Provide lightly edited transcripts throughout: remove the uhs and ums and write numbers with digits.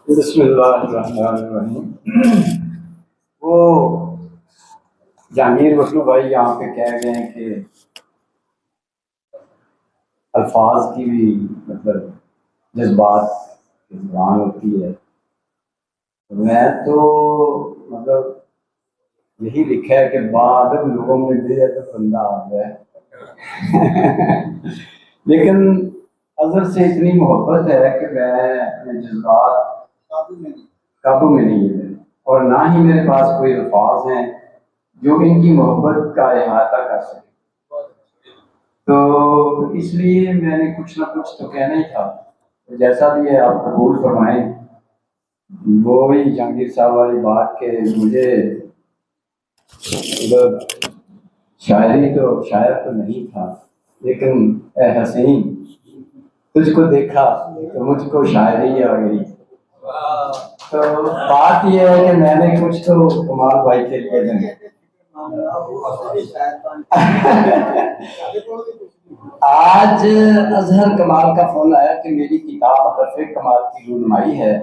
بسم اللہ الرحمن الرحیم۔ وہ جہانگیر وسلو بھائی یہاں پہ کہہ گئے ہیں کہ الفاظ کی بھی مطلب جذبات کی زبان ہوتی ہے۔ میں تو مطلب یہی لکھا ہے کہ بعد لوگوں میں بھی ادب بندہ آ گیا ہے لیکن اظہر سے اتنی محبت ہے کہ میں اپنے جذبات قابو میں نہیں ہے، اور نہ ہی میرے پاس کوئی الفاظ ہیں جو ان کی محبت کا احاطہ کر سکے۔ تو اس لیے میں نے کچھ نہ کچھ تو کہنا ہی تھا، جیسا بھی ہے آپ قبول فرمائیں۔ وہی جہانگیر صاحب والی بات کہ مجھے شاعری تو شاعر تو نہیں تھا، لیکن اے حسین تجھ کو دیکھا تو مجھ کو شاعری آ گئی۔ تو بات یہ ہے کہ میں نے کچھ تو کمال بھائی کے لیے دیں۔ آج اظہر کمال کا فون آیا کہ میری کتاب حرف کمال کی رونمائی ہے،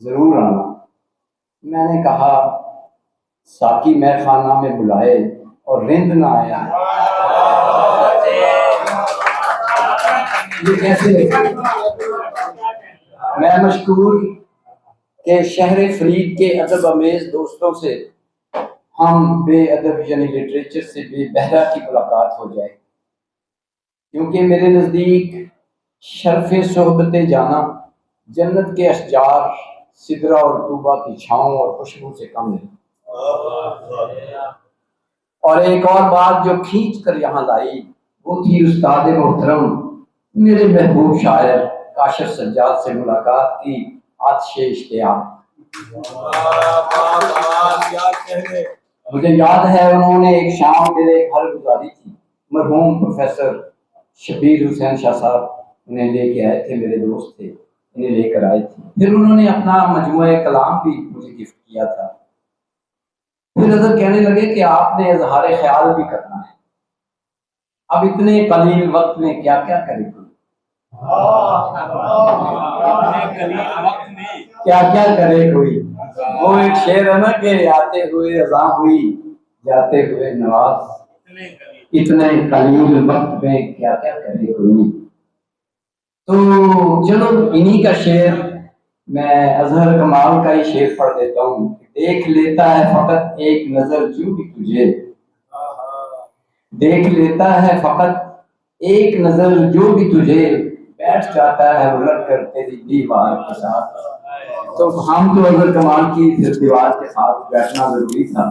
ضرور آنا۔ میں نے کہا ساقی میں خانہ میں بلائے اور رند نہ آیا۔ یہ کیسے؟ میں مشکور کہ شہر فرید کے ادب امیز دوستوں سے ہم بے ادب یعنی لٹریچر سے بے بہرا کی ملاقات ہو جائے، کیونکہ میرے نزدیک شرف صحبت جانا جنت کے اشجار سدرہ اور طوبہ کی چھاؤں اور خوشبو سے کم ہے۔ اور ایک اور بات جو کھینچ کر یہاں لائی وہ تھی استاد محترم میرے محبوب شاعر کاشف سجاد سے ملاقات کی آتش اشتیاق۔ مجھے یاد ہے انہوں نے ایک شام میرے گھر گزاری تھی۔ مرحوم پروفیسر شبیر حسین شاہ صاحب انہیں لے کے آئے تھے، میرے دوست تھے، انہیں لے کر آئے تھے۔ پھر انہوں نے اپنا مجموعہ کلام بھی مجھے گفٹ کیا تھا۔ پھر اظہر کہنے لگے کہ آپ نے اظہار خیال بھی کرنا ہے، اب اتنے قلیل وقت میں کیا کیا کرے کوئی، کیا کیا کرے کوئی۔ وہ ایک شعر ہے نا کہ آتے ہوئے اذاں ہوئی جاتے ہوئے نواز، اتنے قلیل وقت میں کیا کیا کرے کوئی۔ تو چلو انہی کا شعر میں اظہر کمال کا ہی شعر پڑھ دیتا ہوں۔ دیکھ لیتا ہے فقط ایک نظر جو بھی تجھے، دیکھ لیتا ہے فقط ایک نظر جو بھی تجھے، بیٹھ جاتا ہے الٹ کر تیری دیوار کے ساتھ۔ تو ہم تو اظہر کمال کی دیوار کے ساتھ بیٹھنا ضروری تھا۔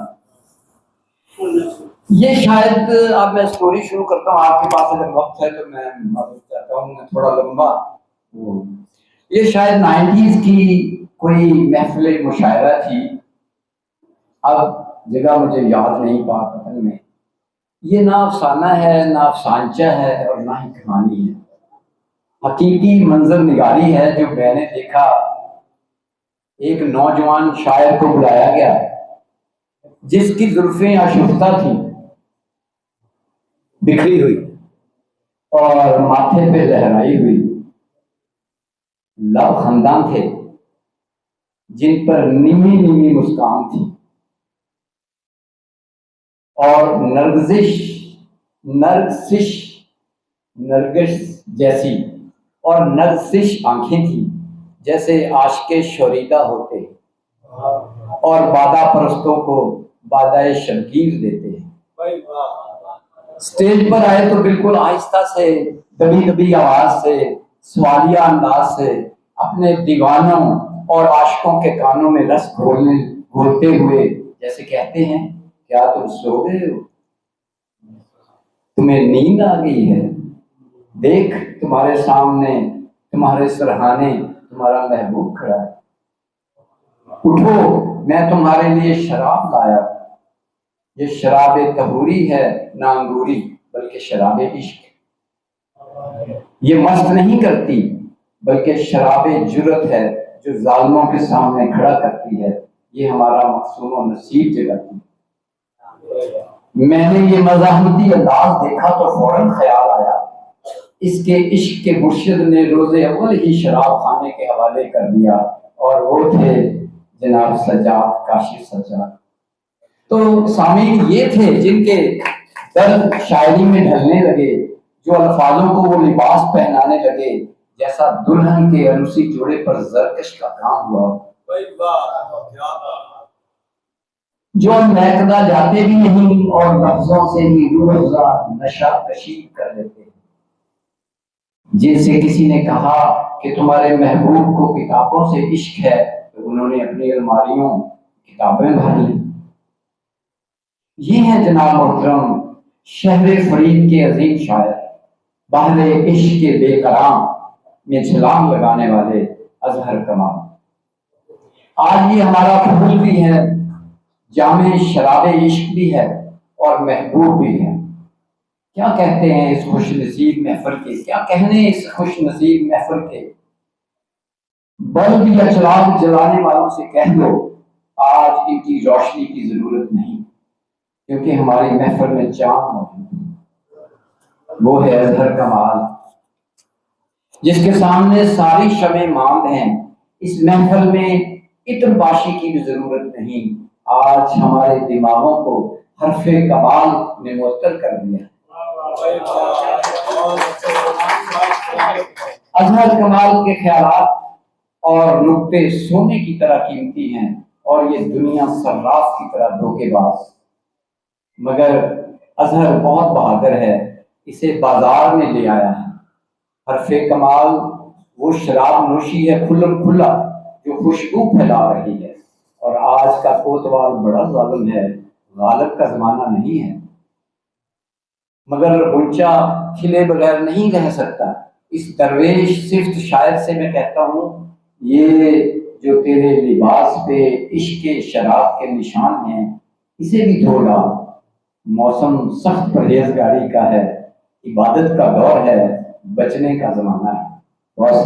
یہ شاید اب میں سٹوری شروع کرتا ہوں، آپ کے پاس اگر وقت ہے تو میں معذرت چاہتا ہوں میں تھوڑا لمبا۔ یہ شاید 90s کی کوئی محفل مشاعرہ تھی، اب جگہ مجھے یاد نہیں پاک وطن میں۔ یہ نہ افسانہ ہے نہ افسانچہ ہے اور نہ ہی کہانی ہے، حقیقی منظر نگاری ہے جو میں نے دیکھا۔ ایک نوجوان شاعر کو بلایا گیا جس کی زلفیں آشفتہ تھیں، بکھری ہوئی اور ماتھے پہ لہرائی ہوئی، لب خنداں تھے جن پر نیمی نیمی مسکان تھی، اور نرگس جیسی اور نرگسش آنکھیں تھیں جیسے عاشق شوریدہ ہوتے اور بادہ پرستوں کو بادہ شبگیر دیتے ہیں۔ اسٹیج پر آئے تو بالکل آہستہ سے دبی دبی آواز سے سوالیہ انداز سے اپنے دیوانوں اور عاشقوں کے کانوں میں رس گھولتے ہوئے جیسے کہتے ہیں کیا تم سو گئے ہو، تمہیں نیند آ گئی ہے، دیکھ تمہارے سامنے تمہارے سرہانے تمہارا محبوب کھڑا ہے، اٹھو میں تمہارے لیے شراب لایا ہوں۔ یہ شراب طہوری ہے نہ انگوری بلکہ شراب عشق، یہ مست نہیں کرتی بلکہ شراب جرت ہے جو ظالموں کے سامنے کھڑا کرتی ہے، یہ ہمارا معصوم و نصیب جگاتی ہے۔ میں نے یہ مزاحمتی انداز دیکھا تو فوراً خیال آیا اس کے عشق کے مرشد نے روز اول ہی شراب خانے کے حوالے کر دیا، اور وہ تھے جناب سجاد کاشف سجاد۔ تو سامعین یہ تھے جن کے درد شاعری میں ڈھلنے لگے، جو الفاظوں کو وہ لباس پہنانے لگے جیسا دلہن کے عروسی جوڑے پر زرکش کا کام ہوا، جو محکدہ جاتے بھی نہیں اور لفظوں سے ہی روح افزا نشہ کشی کر لیتے ہیں، جن سے کسی نے کہا کہ تمہارے محبوب کو کتابوں سے عشق ہے تو انہوں نے اپنی الماریوں کتابیں بھر لی۔ یہ ہیں جناب محترم شہر فرید کے عظیم شاعر، بحر عشق کے بے کرام میں چھلانگ لگانے والے اظہر کمال۔ آج یہ ہمارا پھول بھی ہے، جامع شراب عشق بھی ہے اور محبوب بھی ہے۔ کیا کہتے ہیں اس خوش نصیب محفل کے، کیا کہنے اس خوش نصیب محفل کے، بلب یا چراغ جلانے والوں سے کہہ دو آج ان کی روشنی کی ضرورت نہیں، کیونکہ ہماری محفل میں چاند موجود ہے، وہ ہے اظہر کمال، جس کے سامنے ساری شمع ماند ہیں۔ اس محفل میں عطر پاشی کی بھی ضرورت نہیں، آج ہمارے دماغوں کو حرف کمال نے معطر کر دیا۔ اظہر کمال کے خیالات اور نقطے سونے کی طرح قیمتی ہیں اور یہ دنیا صراف کی طرح دھوکے باز، مگر اظہر بہت بہادر ہے، اسے بازار میں لے آیا ہے۔ حرف کمال وہ شراب نوشی ہے کھلم کھلا جو خوشبو پھیلا رہی ہے، اور آج کا کوتوال بڑا ظالم ہے، غالب کا زمانہ نہیں ہے، مگر غنچہ کھلے بغیر نہیں رہ سکتا۔ اس درویش صفت شاعر سے میں کہتا ہوں، یہ جو تیرے لباس پہ عشق شراب کے نشان ہیں اسے بھی دھو ڈال، موسم سخت پرہیزگاری کا ہے، عبادت کا دور ہے، بچنے کا زمانہ ہے۔ بہت